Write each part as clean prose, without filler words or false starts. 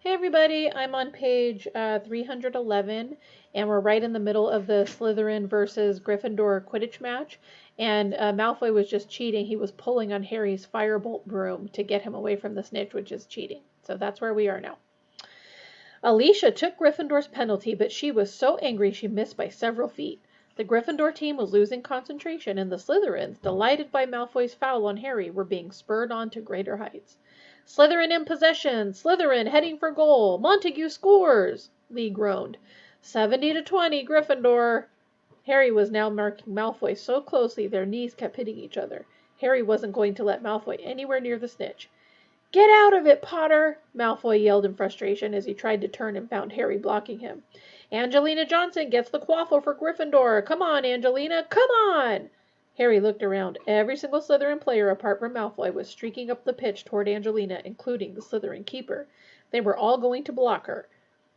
Hey everybody, I'm on page 311, and we're right in the middle of the Slytherin versus Gryffindor Quidditch match, and Malfoy was just cheating. He was pulling on Harry's firebolt broom to get him away from the snitch, which is cheating. So that's where we are now. Alicia took Gryffindor's penalty, but she was so angry she missed by several feet. The Gryffindor team was losing concentration, and the Slytherins, delighted by Malfoy's foul on Harry, were being spurred on to greater heights. Slytherin in possession! Slytherin heading for goal! Montague scores! Lee groaned. 70-20, Gryffindor! Harry was now marking Malfoy so closely their knees kept hitting each other. Harry wasn't going to let Malfoy anywhere near the snitch. Get out of it, Potter! Malfoy yelled in frustration as he tried to turn and found Harry blocking him. Angelina Johnson gets the quaffle for Gryffindor. Come on, Angelina, come on! Harry looked around. Every single Slytherin player apart from Malfoy was streaking up the pitch toward Angelina, including the Slytherin keeper. They were all going to block her.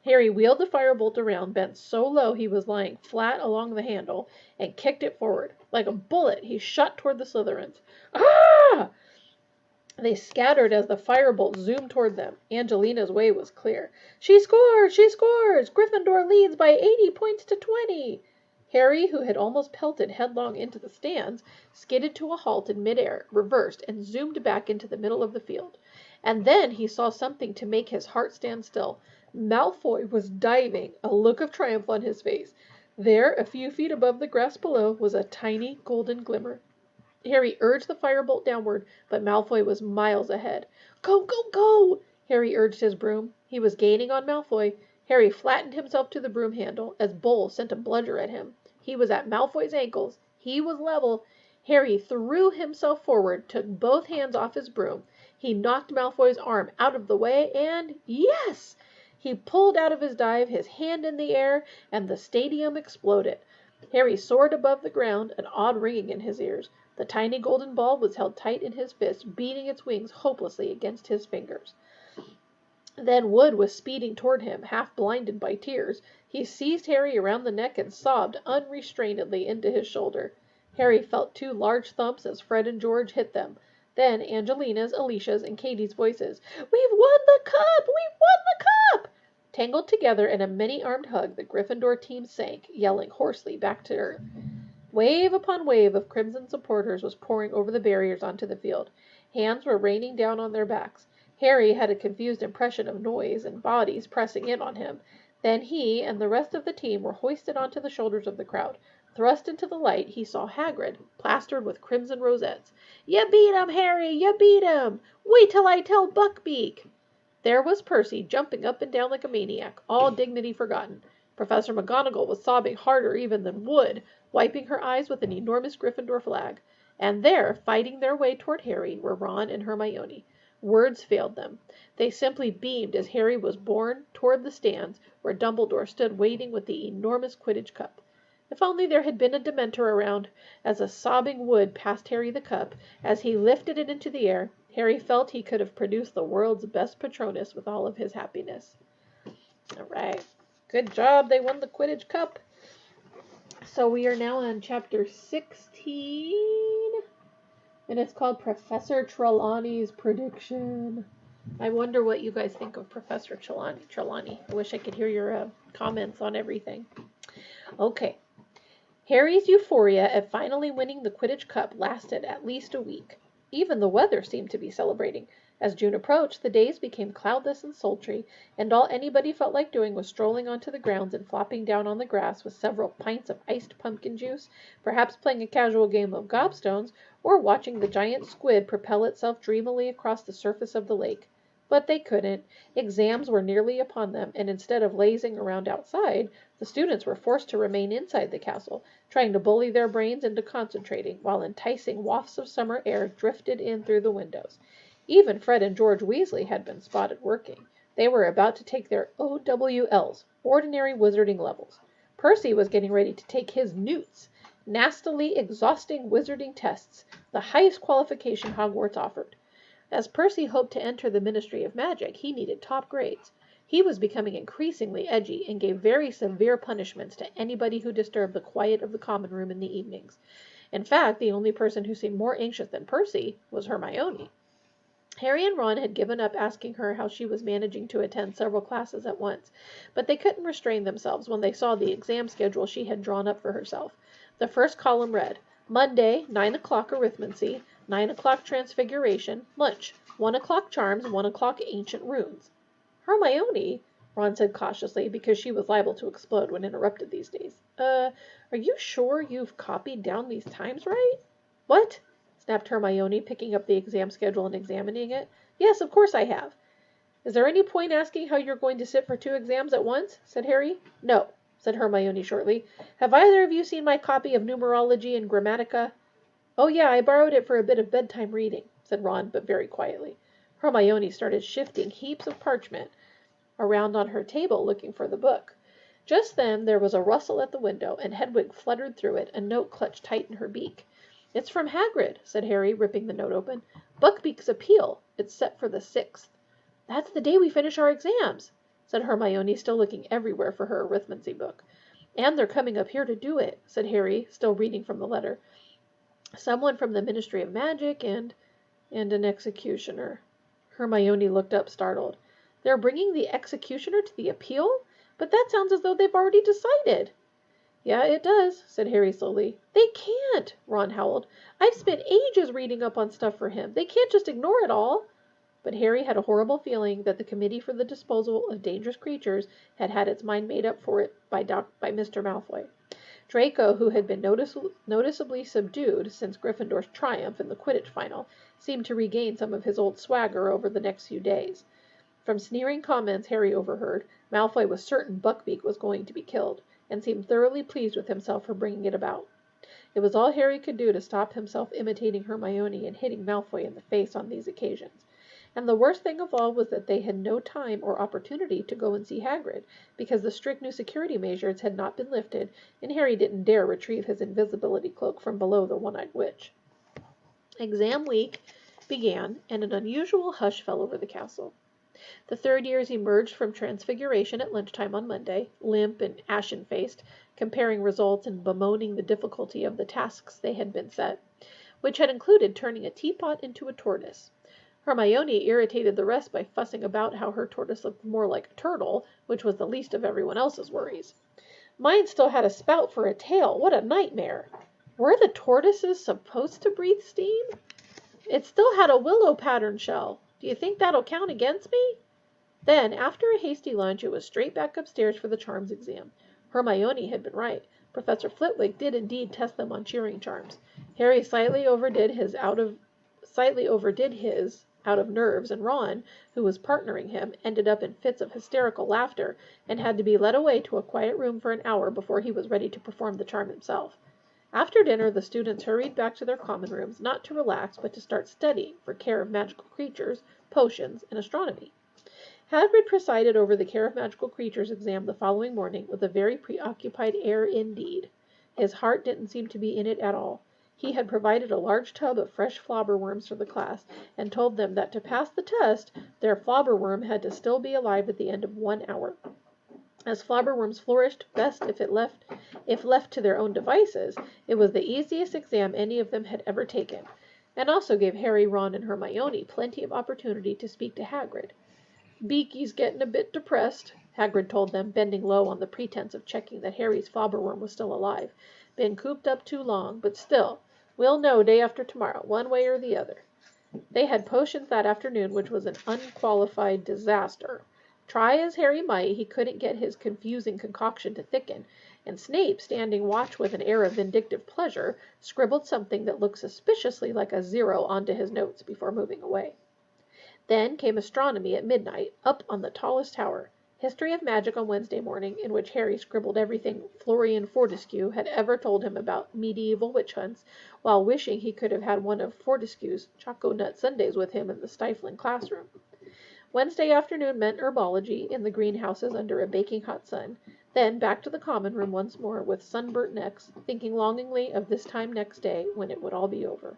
Harry wheeled the firebolt around, bent so low he was lying flat along the handle, and kicked it forward. Like a bullet, he shot toward the Slytherins. Ah! They scattered as the firebolt zoomed toward them. Angelina's way was clear. She scores! She scores! Gryffindor leads by 80 points to 20! Harry, who had almost pelted headlong into the stands, skidded to a halt in midair, reversed, and zoomed back into the middle of the field. And then he saw something to make his heart stand still. Malfoy was diving, a look of triumph on his face. There, a few feet above the grass below, was a tiny golden glimmer. Harry urged the firebolt downward, but Malfoy was miles ahead. Go, go, go! Harry urged his broom. He was gaining on Malfoy. Harry flattened himself to the broom handle as Bull sent a bludger at him. He was at Malfoy's ankles. He was level. Harry threw himself forward, took both hands off his broom. He knocked Malfoy's arm out of the way, and yes! He pulled out of his dive, his hand in the air, and the stadium exploded. Harry soared above the ground, an odd ringing in his ears. The tiny golden ball was held tight in his fist, beating its wings hopelessly against his fingers. Then Wood was speeding toward him, half blinded by tears. He seized Harry around the neck and sobbed unrestrainedly into his shoulder. Harry felt two large thumps as Fred and George hit them. Then Angelina's, Alicia's, and Katie's voices. We've won the cup! We've won the cup! Tangled together in a many-armed hug, the Gryffindor team sank, yelling hoarsely back to earth. Wave upon wave of crimson supporters was pouring over the barriers onto the field. Hands were raining down on their backs. Harry had a confused impression of noise and bodies pressing in on him. Then he and the rest of the team were hoisted onto the shoulders of the crowd. Thrust into the light, he saw Hagrid, plastered with crimson rosettes. You beat him, Harry! You beat him! Wait till I tell Buckbeak! There was Percy, jumping up and down like a maniac, all dignity forgotten. Professor McGonagall was sobbing harder even than Wood, wiping her eyes with an enormous Gryffindor flag. And there, fighting their way toward Harry, were Ron and Hermione. Words failed them. They simply beamed as Harry was borne toward the stands, where Dumbledore stood waiting with the enormous Quidditch cup. If only there had been a Dementor around. As a sobbing Wood passed Harry the cup, as he lifted it into the air, Harry felt he could have produced the world's best Patronus with all of his happiness. All right. Good job. They won the Quidditch cup. So we are now on chapter 16. And it's called Professor Trelawney's Prediction. I wonder what you guys think of Professor Trelawney. I wish I could hear your comments on everything. Okay. Harry's euphoria at finally winning the Quidditch Cup lasted at least a week. Even the weather seemed to be celebrating. As June approached, the days became cloudless and sultry, and all anybody felt like doing was strolling onto the grounds and flopping down on the grass with several pints of iced pumpkin juice, perhaps playing a casual game of gobstones, or watching the giant squid propel itself dreamily across the surface of the lake. But they couldn't. Exams were nearly upon them, and instead of lazing around outside, the students were forced to remain inside the castle, trying to bully their brains into concentrating, while enticing wafts of summer air drifted in through the windows. Even Fred and George Weasley had been spotted working. They were about to take their OWLs, ordinary wizarding levels. Percy was getting ready to take his Newts, nastily exhausting wizarding tests, the highest qualification Hogwarts offered. As Percy hoped to enter the Ministry of Magic, he needed top grades. He was becoming increasingly edgy and gave very severe punishments to anybody who disturbed the quiet of the common room in the evenings. In fact, the only person who seemed more anxious than Percy was Hermione. Harry and Ron had given up asking her how she was managing to attend several classes at once, but they couldn't restrain themselves when they saw the exam schedule she had drawn up for herself. The first column read, Monday, 9 o'clock arithmancy, 9 o'clock transfiguration, lunch, 1 o'clock charms, 1 o'clock ancient runes. Hermione, Ron said cautiously, because she was liable to explode when interrupted these days. Are you sure you've copied down these times right? What? Snapped Hermione, picking up the exam schedule and examining it. Yes, of course I have. Is there any point asking how you're going to sit for 2 exams at once? Said Harry. No, said Hermione shortly. Have either of you seen my copy of Numerology and Grammatica? Oh yeah, I borrowed it for a bit of bedtime reading, said Ron, but very quietly. Hermione started shifting heaps of parchment around on her table looking for the book. Just then there was a rustle at the window, and Hedwig fluttered through it, a note clutched tight in her beak. It's from Hagrid, said Harry, ripping the note open. Buckbeak's appeal. It's set for the 6th. That's the day we finish our exams, said Hermione, still looking everywhere for her arithmancy book. And they're coming up here to do it, said Harry, still reading from the letter. Someone from the Ministry of Magic and an executioner. Hermione looked up, startled. They're bringing the executioner to the appeal? But that sounds as though they've already decided. Yeah, it does, said Harry slowly. They can't, Ron howled. I've spent ages reading up on stuff for him. They can't just ignore it all. But Harry had a horrible feeling that the Committee for the Disposal of Dangerous Creatures had had its mind made up for it by Mr. Malfoy. Draco, who had been noticeably subdued since Gryffindor's triumph in the Quidditch final, seemed to regain some of his old swagger over the next few days. From sneering comments Harry overheard, Malfoy was certain Buckbeak was going to be killed, and seemed thoroughly pleased with himself for bringing it about. It was all Harry could do to stop himself imitating Hermione and hitting Malfoy in the face on these occasions. And the worst thing of all was that they had no time or opportunity to go and see Hagrid, because the strict new security measures had not been lifted, and Harry didn't dare retrieve his invisibility cloak from below the one-eyed witch. Exam week began, and an unusual hush fell over the castle. The third years emerged from Transfiguration at lunchtime on Monday, limp and ashen-faced, comparing results and bemoaning the difficulty of the tasks they had been set, which had included turning a teapot into a tortoise. Hermione irritated the rest by fussing about how her tortoise looked more like a turtle, which was the least of everyone else's worries. Mine still had a spout for a tail. What a nightmare! Were the tortoises supposed to breathe steam? It still had a willow pattern shell. Do you think that'll count against me? Then, after a hasty lunch, it was straight back upstairs for the charms exam. Hermione had been right. Professor Flitwick did indeed test them on cheering charms. Harry slightly overdid his out of nerves, and Ron, who was partnering him, ended up in fits of hysterical laughter and had to be led away to a quiet room for an hour before he was ready to perform the charm himself. After dinner, the students hurried back to their common rooms, not to relax, but to start studying for care of magical creatures, potions, and astronomy. Hagrid presided over the Care of Magical Creatures exam the following morning with a very preoccupied air indeed. His heart didn't seem to be in it at all. He had provided a large tub of fresh flobberworms for the class, and told them that to pass the test, their flobberworm had to still be alive at the end of 1 hour. As flobberworms flourished best if left to their own devices, it was the easiest exam any of them had ever taken, and also gave Harry, Ron, and Hermione plenty of opportunity to speak to Hagrid. Beaky's getting a bit depressed, Hagrid told them, bending low on the pretense of checking that Harry's flobberworm was still alive. Been cooped up too long, but still, we'll know day after tomorrow, one way or the other. They had potions that afternoon, which was an unqualified disaster. Try as Harry might, he couldn't get his confusing concoction to thicken, and Snape, standing watch with an air of vindictive pleasure, scribbled something that looked suspiciously like a 0 onto his notes before moving away. Then came astronomy at midnight, up on the tallest tower. History of Magic on Wednesday morning, in which Harry scribbled everything Florian Fortescue had ever told him about medieval witch hunts, while wishing he could have had one of Fortescue's choco nut sundaes with him in the stifling classroom. Wednesday afternoon meant herbology in the greenhouses under a baking hot sun, then back to the common room once more with sunburnt necks, thinking longingly of this time next day when it would all be over.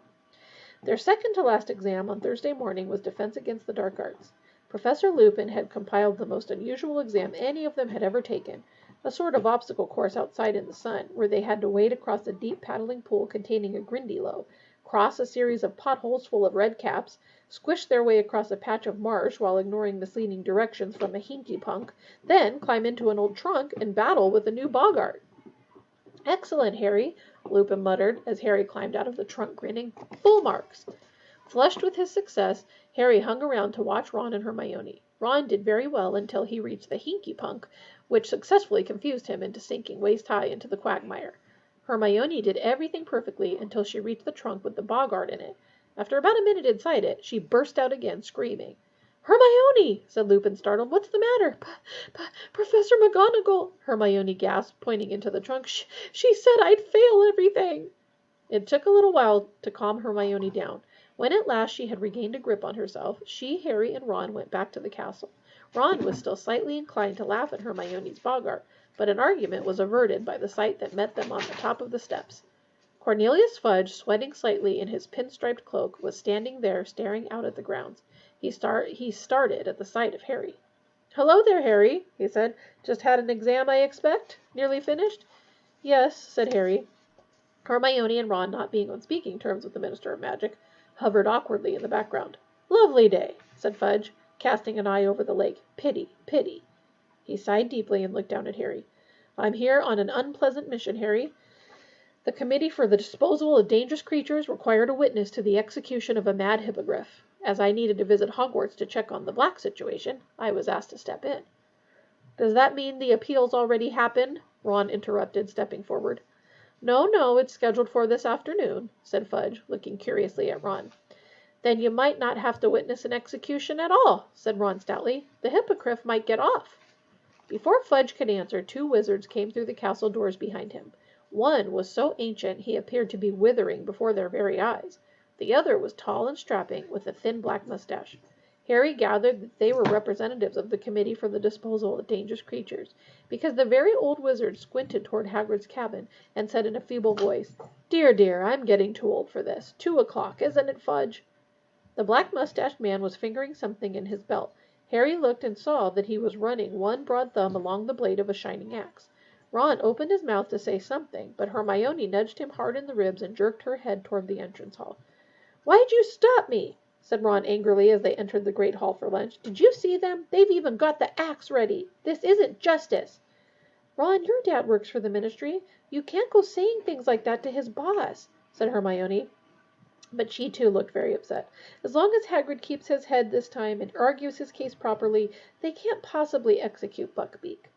Their second-to-last exam on Thursday morning was Defense Against the Dark Arts. Professor Lupin had compiled the most unusual exam any of them had ever taken, a sort of obstacle course outside in the sun, where they had to wade across a deep paddling pool containing a Grindylow, cross a series of potholes full of red caps, squish their way across a patch of marsh while ignoring misleading directions from a hinky punk, then climb into an old trunk and battle with a new boggart. Excellent, Harry, Lupin muttered as Harry climbed out of the trunk grinning. Full marks. Flushed with his success, Harry hung around to watch Ron and Hermione. Ron did very well until he reached the hinky punk, which successfully confused him into sinking waist-high into the quagmire. Hermione did everything perfectly until she reached the trunk with the boggart in it. After about a minute inside it, she burst out again, screaming. "Hermione!" said Lupin, startled. "What's the matter?" Professor McGonagall," Hermione gasped, pointing into the trunk. She said I'd fail everything." It took a little while to calm Hermione down. When at last she had regained a grip on herself, she, Harry, and Ron went back to the castle. Ron was still slightly inclined to laugh at Hermione's boggart, but an argument was averted by the sight that met them on the top of the steps. Cornelius Fudge, sweating slightly in his pinstriped cloak, was standing there staring out at the grounds. He started at the sight of Harry. "Hello there, Harry," he said. "Just had an exam, I expect? Nearly finished?" "Yes," said Harry. Hermione and Ron, not being on speaking terms with the Minister of Magic, hovered awkwardly in the background. "Lovely day," said Fudge, casting an eye over the lake. "Pity, pity." He sighed deeply and looked down at Harry. "I'm here on an unpleasant mission, Harry. The Committee for the Disposal of Dangerous Creatures required a witness to the execution of a mad hippogriff. As I needed to visit Hogwarts to check on the Black situation, I was asked to step in." "Does that mean the appeal's already happened?" Ron interrupted, stepping forward. No, it's scheduled for this afternoon," said Fudge, looking curiously at Ron. "Then you might not have to witness an execution at all," said Ron stoutly. "The hippogriff might get off." Before Fudge could answer, two wizards came through the castle doors behind him. One was so ancient he appeared to be withering before their very eyes. The other was tall and strapping, with a thin black mustache. Harry gathered that they were representatives of the Committee for the Disposal of Dangerous Creatures, because the very old wizard squinted toward Hagrid's cabin and said in a feeble voice, Dear, I'm getting too old for this. 2:00, isn't it, Fudge?" The black-mustached man was fingering something in his belt. Harry looked and saw that he was running one broad thumb along the blade of a shining axe. Ron opened his mouth to say something, but Hermione nudged him hard in the ribs and jerked her head toward the entrance hall. "Why'd you stop me?" said Ron angrily as they entered the great hall for lunch. "Did you see them? They've even got the axe ready. This isn't justice." "Ron, your dad works for the ministry. You can't go saying things like that to his boss," said Hermione. But she too looked very upset. "As long as Hagrid keeps his head this time and argues his case properly, they can't possibly execute Buckbeak."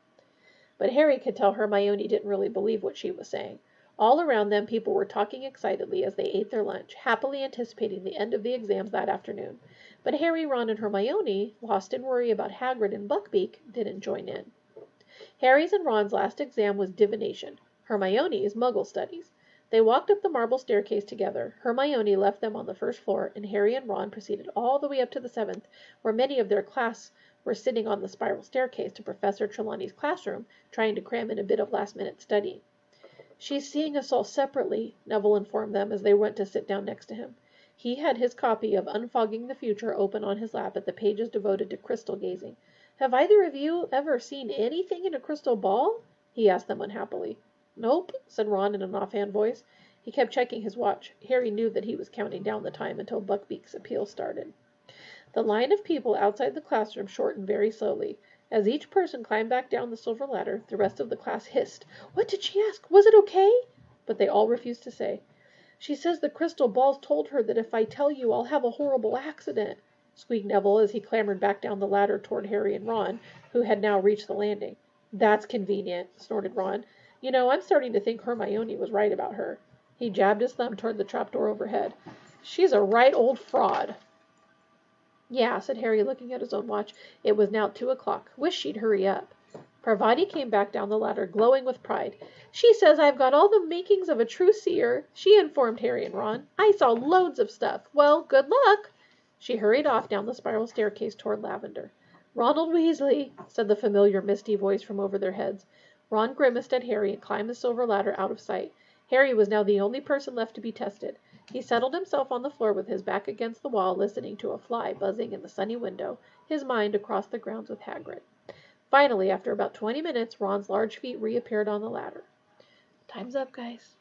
But Harry could tell Hermione didn't really believe what she was saying. All around them people were talking excitedly as they ate their lunch, happily anticipating the end of the exams that afternoon. But Harry, Ron, and Hermione, lost in worry about Hagrid and Buckbeak, didn't join in. Harry's and Ron's last exam was divination. Hermione's Muggle studies. They walked up the marble staircase together. Hermione left them on the first floor, and Harry and Ron proceeded all the way up to the 7th, where many of their class were sitting on the spiral staircase to Professor Trelawney's classroom, trying to cram in a bit of last-minute studying. "She's seeing us all separately," Neville informed them as they went to sit down next to him. He had his copy of Unfogging the Future open on his lap at the pages devoted to crystal gazing. "Have either of you ever seen anything in a crystal ball?" he asked them unhappily. "Nope," said Ron in an offhand voice. He kept checking his watch. Harry knew that he was counting down the time until Buckbeak's appeal started. The line of people outside the classroom shortened very slowly. As each person climbed back down the silver ladder, the rest of the class hissed, "What did she ask? Was it okay?" But they all refused to say. "She says the crystal balls told her that if I tell you, I'll have a horrible accident," squeaked Neville as he clambered back down the ladder toward Harry and Ron, who had now reached the landing. "That's convenient," snorted Ron. "You know, I'm starting to think Hermione was right about her." He jabbed his thumb toward the trapdoor overhead. "She's a right old fraud." "Yeah," said Harry, looking at his own watch. It was now 2:00. "Wish she'd hurry up." Parvati came back down the ladder, glowing with pride. "She says I've got all the makings of a true seer," she informed Harry and Ron. "I saw loads of stuff. Well, good luck." She hurried off down the spiral staircase toward Lavender. "Ronald Weasley," said the familiar misty voice from over their heads. Ron grimaced at Harry and climbed the silver ladder out of sight. Harry was now the only person left to be tested. He settled himself on the floor with his back against the wall, listening to a fly buzzing in the sunny window, his mind across the grounds with Hagrid. Finally, after about 20 minutes, Ron's large feet reappeared on the ladder. "Time's up, guys."